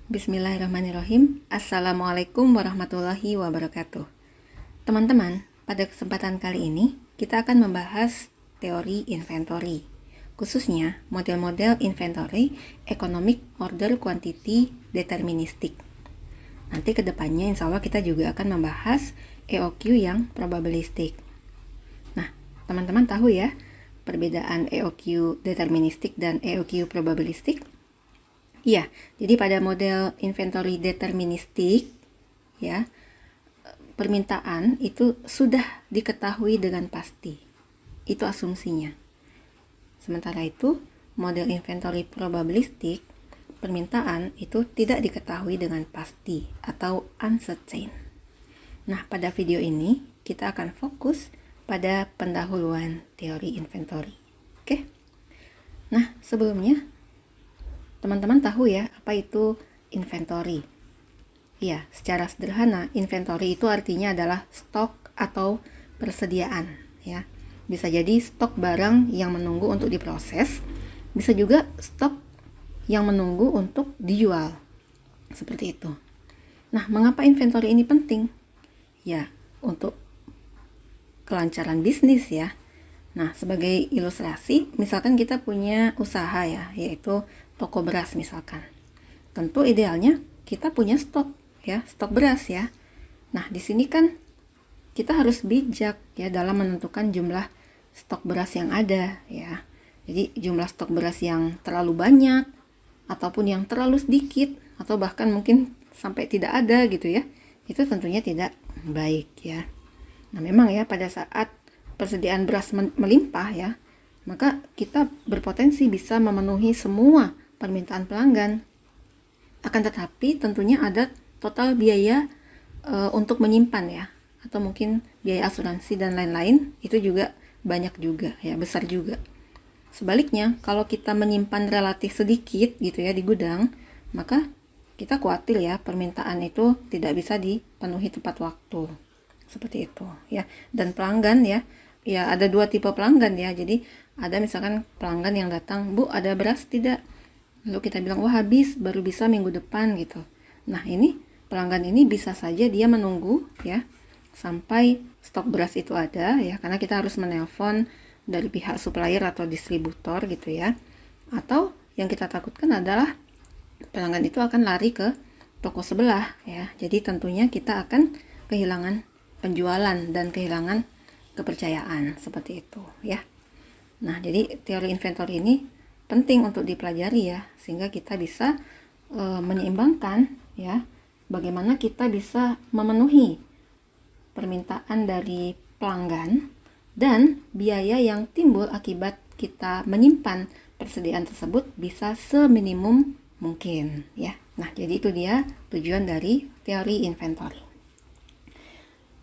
Bismillahirrahmanirrahim. Assalamualaikum warahmatullahi wabarakatuh. Teman-teman, pada kesempatan kali ini kita akan membahas teori inventory, khususnya model-model inventory economic order quantity deterministic. Nanti kedepannya insya Allah kita juga akan membahas EOQ yang probabilistik. Nah, teman-teman tahu ya perbedaan EOQ deterministik dan EOQ probabilistik? Iya, jadi pada model inventory deterministik ya, permintaan itu sudah diketahui dengan pasti. Itu asumsinya. Sementara itu, model inventory probabilistik, permintaan itu tidak diketahui dengan pasti atau uncertain. Nah, pada video ini kita akan fokus pada pendahuluan teori inventory. Oke? Nah, sebelumnya teman-teman tahu ya apa itu inventory? Ya, secara sederhana inventory itu artinya adalah stok atau persediaan ya. Bisa jadi stok barang yang menunggu untuk diproses, bisa juga stok yang menunggu untuk dijual. Seperti itu. Nah, mengapa inventory ini penting? Ya, untuk kelancaran bisnis ya. Nah, sebagai ilustrasi, misalkan kita punya usaha ya, yaitu toko beras misalkan. Tentu idealnya kita punya stok ya, stok beras ya. Nah, di sini kan kita harus bijak ya dalam menentukan jumlah stok beras yang ada ya. Jadi jumlah stok beras yang terlalu banyak ataupun yang terlalu sedikit atau bahkan mungkin sampai tidak ada gitu ya. Itu tentunya tidak baik ya. Nah, memang ya pada saat persediaan beras melimpah ya, maka kita berpotensi bisa memenuhi semua permintaan pelanggan. Akan tetapi tentunya ada total biaya untuk menyimpan ya, atau mungkin biaya asuransi dan lain-lain, itu juga banyak juga ya, besar juga. Sebaliknya, kalau kita menyimpan relatif sedikit gitu ya di gudang, maka kita khawatir ya permintaan itu tidak bisa dipenuhi tepat waktu. Seperti itu ya. Dan pelanggan ya ada dua tipe pelanggan ya. Jadi ada misalkan pelanggan yang datang, "Bu, ada beras tidak?" Lalu kita bilang, "Wah, habis, baru bisa minggu depan," gitu. Nah, ini pelanggan ini bisa saja dia menunggu ya sampai stok beras itu ada ya, karena kita harus menelpon dari pihak supplier atau distributor gitu ya. Atau yang kita takutkan adalah pelanggan itu akan lari ke toko sebelah ya. Jadi tentunya kita akan kehilangan penjualan dan kehilangan kepercayaan seperti itu ya. Nah, jadi teori inventory ini penting untuk dipelajari ya, sehingga kita bisa menyeimbangkan ya bagaimana kita bisa memenuhi permintaan dari pelanggan dan biaya yang timbul akibat kita menyimpan persediaan tersebut bisa seminimum mungkin ya. Nah, jadi itu dia tujuan dari teori inventory.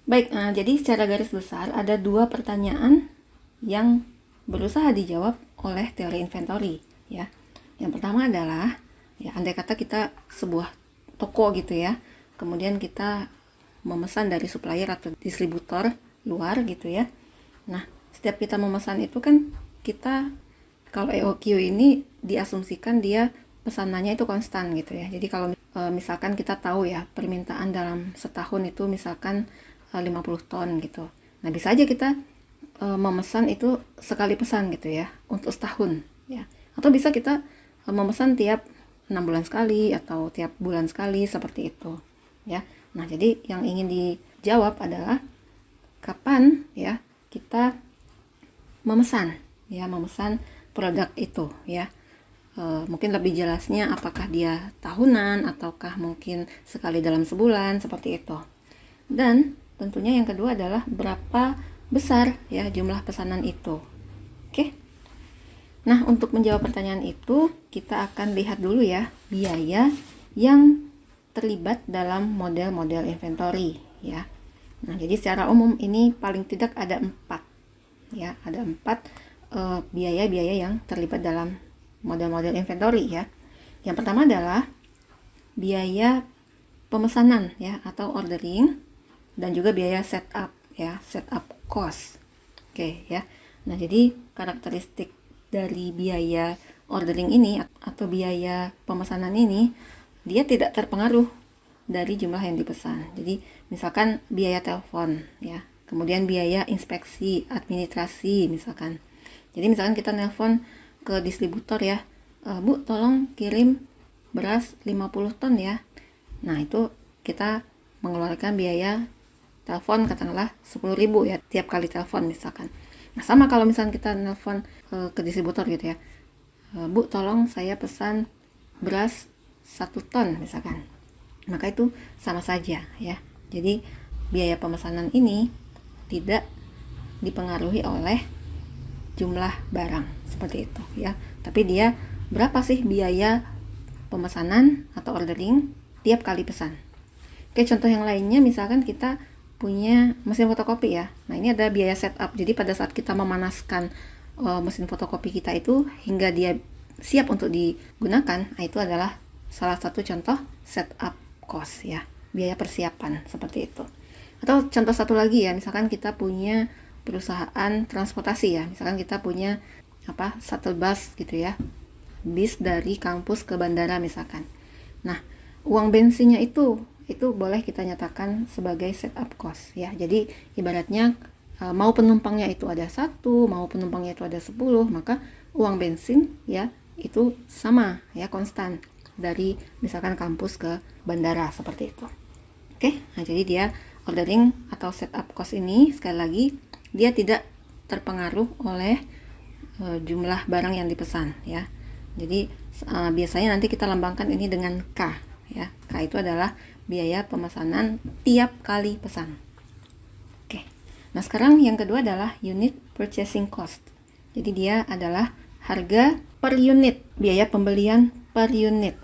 Baik, jadi secara garis besar ada dua pertanyaan yang berusaha dijawab oleh teori inventory ya. Yang pertama adalah ya, andai kata kita sebuah toko gitu ya, kemudian kita memesan dari supplier atau distributor luar gitu ya. Nah, setiap kita memesan itu kan kita, kalau EOQ ini diasumsikan dia pesanannya itu konstan gitu ya. Jadi kalau misalkan kita tahu ya permintaan dalam setahun itu misalkan 50 ton gitu. Nah, bisa aja kita memesan itu sekali pesan gitu ya untuk setahun ya, atau bisa kita memesan tiap 6 bulan sekali atau tiap bulan sekali seperti itu ya. Nah, jadi yang ingin dijawab adalah kapan ya kita memesan produk itu ya. Mungkin lebih jelasnya apakah dia tahunan ataukah mungkin sekali dalam sebulan seperti itu. Dan tentunya yang kedua adalah berapa besar ya jumlah pesanan itu. Oke. Nah, untuk menjawab pertanyaan itu kita akan lihat dulu ya biaya yang terlibat dalam model-model inventory ya. Nah, jadi secara umum ini paling tidak ada 4 ya, ada 4 biaya-biaya yang terlibat dalam model-model inventory ya. Yang pertama adalah biaya pemesanan ya atau ordering, dan juga biaya setup ya, setup cost. Oke ya. Nah, jadi karakteristik dari biaya ordering ini atau biaya pemesanan ini dia tidak terpengaruh dari jumlah yang dipesan. Jadi misalkan biaya telepon ya, kemudian biaya inspeksi, administrasi misalkan. Jadi misalkan kita nelpon ke distributor ya, Bu tolong kirim beras 50 ton ya. Nah itu kita mengeluarkan biaya telepon katakanlah 10.000 ya tiap kali telepon misalkan. Nah sama kalau misalkan kita nelpon ke distributor gitu ya, Bu tolong saya pesan beras 1 ton misalkan, maka itu sama saja ya. Jadi biaya pemesanan ini tidak dipengaruhi oleh jumlah barang seperti itu ya, tapi dia berapa sih biaya pemesanan atau ordering tiap kali pesan. Oke, contoh yang lainnya misalkan kita punya mesin fotokopi ya. Nah ini ada biaya setup. Jadi pada saat kita memanaskan mesin fotokopi kita itu hingga dia siap untuk digunakan, nah itu adalah salah satu contoh setup cost ya, biaya persiapan seperti itu. Atau contoh satu lagi ya, misalkan kita punya perusahaan transportasi ya, misalkan kita punya shuttle bus gitu ya, bis dari kampus ke bandara misalkan. Nah uang bensinnya itu boleh kita nyatakan sebagai setup cost ya. Jadi ibaratnya mau penumpangnya itu ada 1, mau penumpangnya itu ada 10, maka uang bensin ya itu sama ya, konstan dari misalkan kampus ke bandara seperti itu. Oke, nah jadi dia ordering atau setup cost ini sekali lagi dia tidak terpengaruh oleh jumlah barang yang dipesan ya. Jadi biasanya nanti kita lambangkan ini dengan K ya. K itu adalah biaya pemesanan tiap kali pesan. Oke. Nah, sekarang yang kedua adalah unit purchasing cost. Jadi dia adalah harga per unit, biaya pembelian per unit.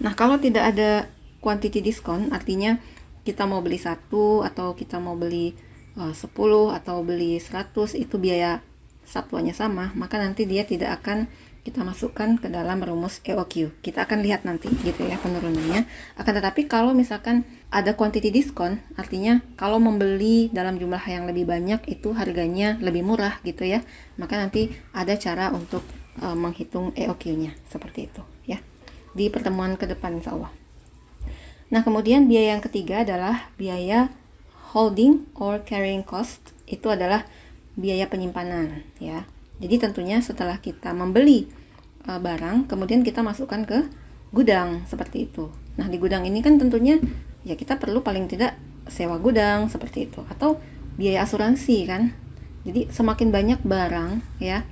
Nah, kalau tidak ada quantity discount, artinya kita mau beli 1 atau kita mau beli 10 atau beli 100, itu biaya satuannya sama, maka nanti dia tidak akan kita masukkan ke dalam rumus EOQ. Kita akan lihat nanti gitu ya penurunannya. Akan tetapi kalau misalkan ada quantity discount, artinya kalau membeli dalam jumlah yang lebih banyak itu harganya lebih murah gitu ya, maka nanti ada cara untuk menghitung EOQ-nya seperti itu ya, di pertemuan ke depan insya Allah. Nah kemudian biaya yang ketiga adalah biaya holding or carrying cost. Itu adalah biaya penyimpanan ya. Jadi tentunya setelah kita membeli barang, kemudian kita masukkan ke gudang seperti itu. Nah di gudang ini kan tentunya ya kita perlu paling tidak sewa gudang seperti itu, atau biaya asuransi kan. Jadi semakin banyak barang ya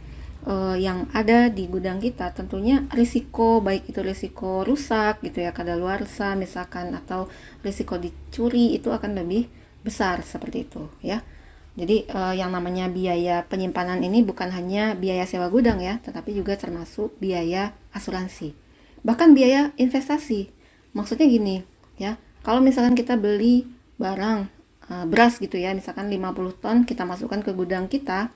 yang ada di gudang kita, tentunya risiko, baik itu risiko rusak gitu ya, kadaluarsa misalkan, atau risiko dicuri, itu akan lebih besar seperti itu ya. Jadi yang namanya biaya penyimpanan ini bukan hanya biaya sewa gudang ya, tetapi juga termasuk biaya asuransi. Bahkan biaya investasi. Maksudnya gini ya, kalau misalkan kita beli barang beras gitu ya, misalkan 50 ton kita masukkan ke gudang kita.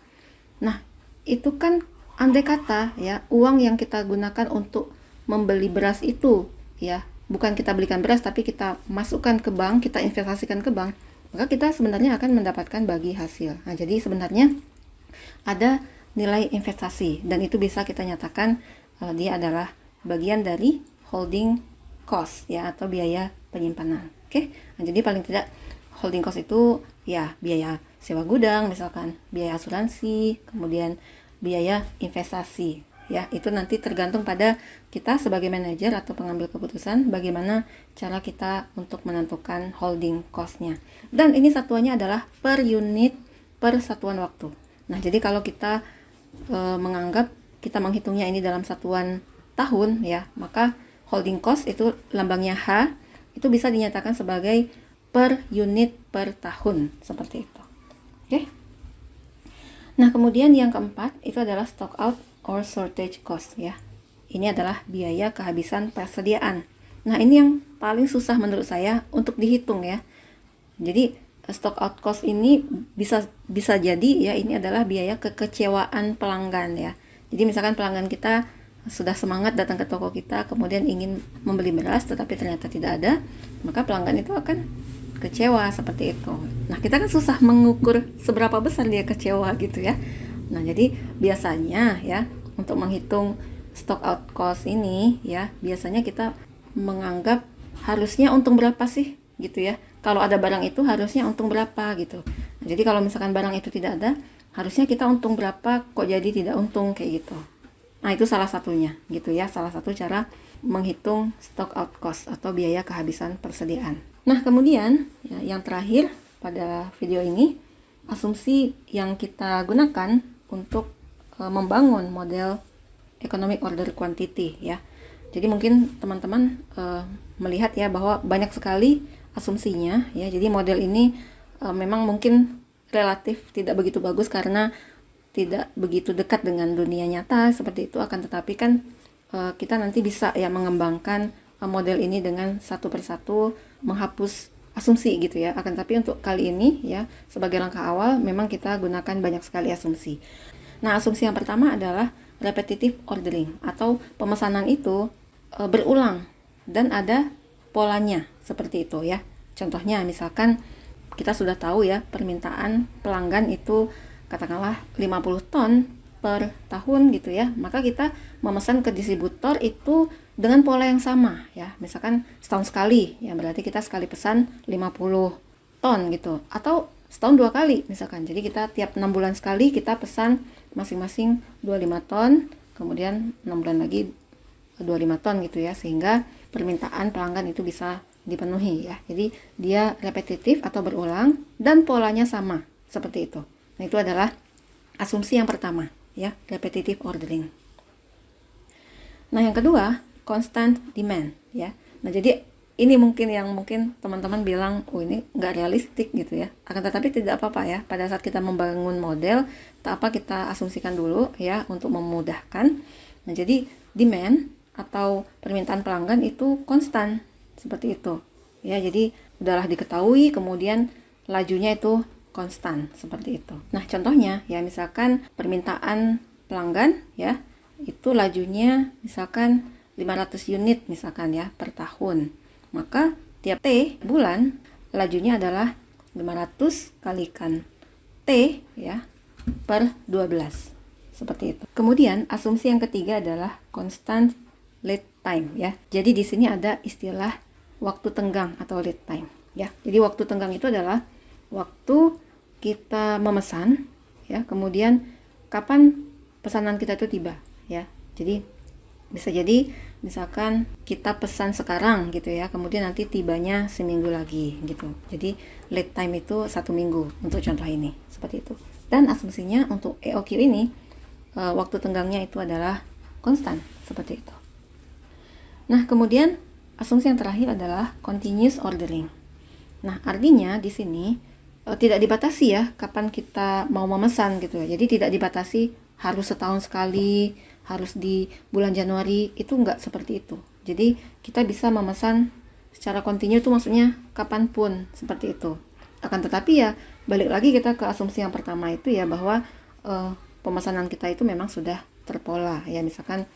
Nah, itu kan andai kata ya, uang yang kita gunakan untuk membeli beras itu ya, bukan kita belikan beras tapi kita masukkan ke bank, kita investasikan ke bank, maka kita sebenarnya akan mendapatkan bagi hasil. Nah, jadi sebenarnya ada nilai investasi dan itu bisa kita nyatakan dia adalah bagian dari holding cost ya, atau biaya penyimpanan. Oke. Nah, jadi paling tidak holding cost itu ya biaya sewa gudang misalkan, biaya asuransi, kemudian biaya investasi ya. Itu nanti tergantung pada kita sebagai manajer atau pengambil keputusan bagaimana cara kita untuk menentukan holding cost-nya. Dan ini satuannya adalah per unit per satuan waktu. Nah, jadi kalau kita menganggap kita menghitungnya ini dalam satuan tahun ya, maka holding cost itu lambangnya H, itu bisa dinyatakan sebagai per unit per tahun seperti itu. Oke. Nah, kemudian yang keempat itu adalah stock out or shortage cost ya. Ini adalah biaya kehabisan persediaan. Nah, ini yang paling susah menurut saya untuk dihitung ya. Jadi stock out cost ini bisa jadi ya, ini adalah biaya kekecewaan pelanggan ya. Jadi misalkan pelanggan kita sudah semangat datang ke toko kita, kemudian ingin membeli beras tetapi ternyata tidak ada, maka pelanggan itu akan kecewa seperti itu. Nah, kita kan susah mengukur seberapa besar dia kecewa gitu ya. Nah, jadi biasanya ya untuk menghitung stock out cost ini ya, biasanya kita menganggap harusnya untung berapa sih gitu ya. Kalau ada barang itu harusnya untung berapa gitu. Jadi kalau misalkan barang itu tidak ada, harusnya kita untung berapa, kok jadi tidak untung kayak gitu. Nah, itu salah satunya gitu ya, salah satu cara menghitung stock out cost atau biaya kehabisan persediaan. Nah, kemudian ya, yang terakhir pada video ini, asumsi yang kita gunakan untuk membangun model economic order quantity ya. Jadi mungkin teman-teman melihat ya bahwa banyak sekali asumsinya ya. Jadi model ini memang mungkin relatif tidak begitu bagus karena tidak begitu dekat dengan dunia nyata seperti itu, akan tetapi kan kita nanti bisa ya mengembangkan model ini dengan satu persatu menghapus asumsi gitu ya. Akan tapi untuk kali ini ya sebagai langkah awal memang kita gunakan banyak sekali asumsi. Nah, asumsi yang pertama adalah repetitive ordering atau pemesanan itu berulang dan ada polanya seperti itu ya. Contohnya misalkan kita sudah tahu ya permintaan pelanggan itu katakanlah 50 ton per tahun gitu ya, maka kita memesan ke distributor itu dengan pola yang sama ya, misalkan setahun sekali ya, berarti kita sekali pesan 50 ton gitu, atau setahun 2 kali misalkan, jadi kita tiap 6 bulan sekali kita pesan masing-masing 25 ton, kemudian 6 bulan lagi 25 ton gitu ya, sehingga permintaan pelanggan itu bisa dipenuhi ya. Jadi dia repetitif atau berulang dan polanya sama seperti itu. Nah, itu adalah asumsi yang pertama ya, repetitive ordering. Nah, yang kedua, constant demand ya. Nah, jadi ini mungkin teman-teman bilang, oh ini nggak realistik gitu ya. Akan tetapi tidak apa-apa ya. Pada saat kita membangun model, tak apa kita asumsikan dulu ya untuk memudahkan. Nah, jadi demand atau permintaan pelanggan itu konstan seperti itu ya. Jadi udahlah diketahui, kemudian lajunya itu konstan seperti itu. Nah, contohnya ya misalkan permintaan pelanggan ya itu lajunya misalkan 500 unit misalkan ya per tahun. Maka tiap T bulan lajunya adalah 500 kalikan T ya per 12 seperti itu. Kemudian asumsi yang ketiga adalah constant lead time ya. Jadi di sini ada istilah waktu tenggang atau lead time ya. Jadi waktu tenggang itu adalah waktu kita memesan ya, kemudian kapan pesanan kita itu tiba ya. Jadi bisa jadi misalkan kita pesan sekarang gitu ya, kemudian nanti tibanya seminggu lagi gitu. Jadi lead time itu 1 minggu untuk contoh ini seperti itu. Dan asumsinya untuk EOQ ini waktu tenggangnya itu adalah konstan seperti itu. Nah, kemudian asumsi yang terakhir adalah continuous ordering. Nah, artinya di sini tidak dibatasi ya kapan kita mau memesan gitu ya. Jadi tidak dibatasi harus setahun sekali, harus di bulan Januari, itu enggak seperti itu. Jadi kita bisa memesan secara kontinu, itu maksudnya kapanpun seperti itu. Akan tetapi ya balik lagi kita ke asumsi yang pertama itu ya, bahwa pemesanan kita itu memang sudah terpola ya, misalkan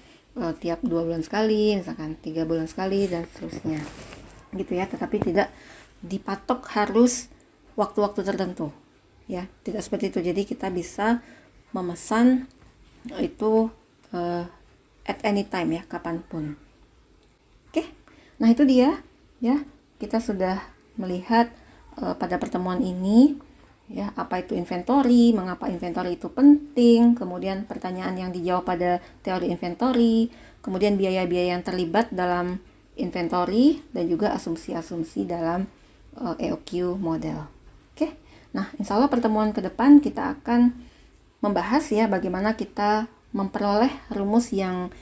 tiap 2 bulan sekali, misalkan 3 bulan sekali dan seterusnya gitu ya. Tetapi tidak dipatok harus waktu-waktu tertentu ya, tidak seperti itu. Jadi kita bisa memesan itu at any time ya, kapanpun. Oke, nah itu dia ya, kita sudah melihat pada pertemuan ini ya, apa itu inventory, mengapa inventory itu penting, kemudian pertanyaan yang dijawab pada teori inventory, kemudian biaya-biaya yang terlibat dalam inventory, dan juga asumsi-asumsi dalam EOQ model. Oke, nah insya Allah pertemuan ke depan kita akan membahas ya bagaimana kita memperoleh rumus yang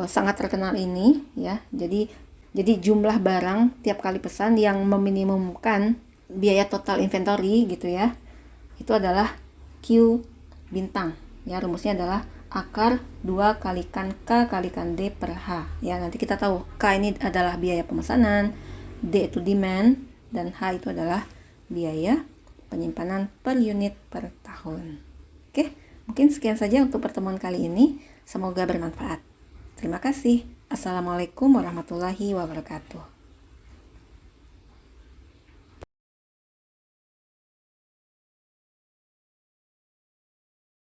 sangat terkenal ini ya. Jadi jumlah barang tiap kali pesan yang meminimumkan biaya total inventory gitu ya, itu adalah Q bintang ya. Rumusnya adalah akar 2 kalikan K kalikan D per H ya. Nanti kita tahu K ini adalah biaya pemesanan, D itu demand, dan H itu adalah biaya penyimpanan per unit per tahun. Oke, mungkin sekian saja untuk pertemuan kali ini, semoga bermanfaat. Terima kasih. Assalamualaikum warahmatullahi wabarakatuh.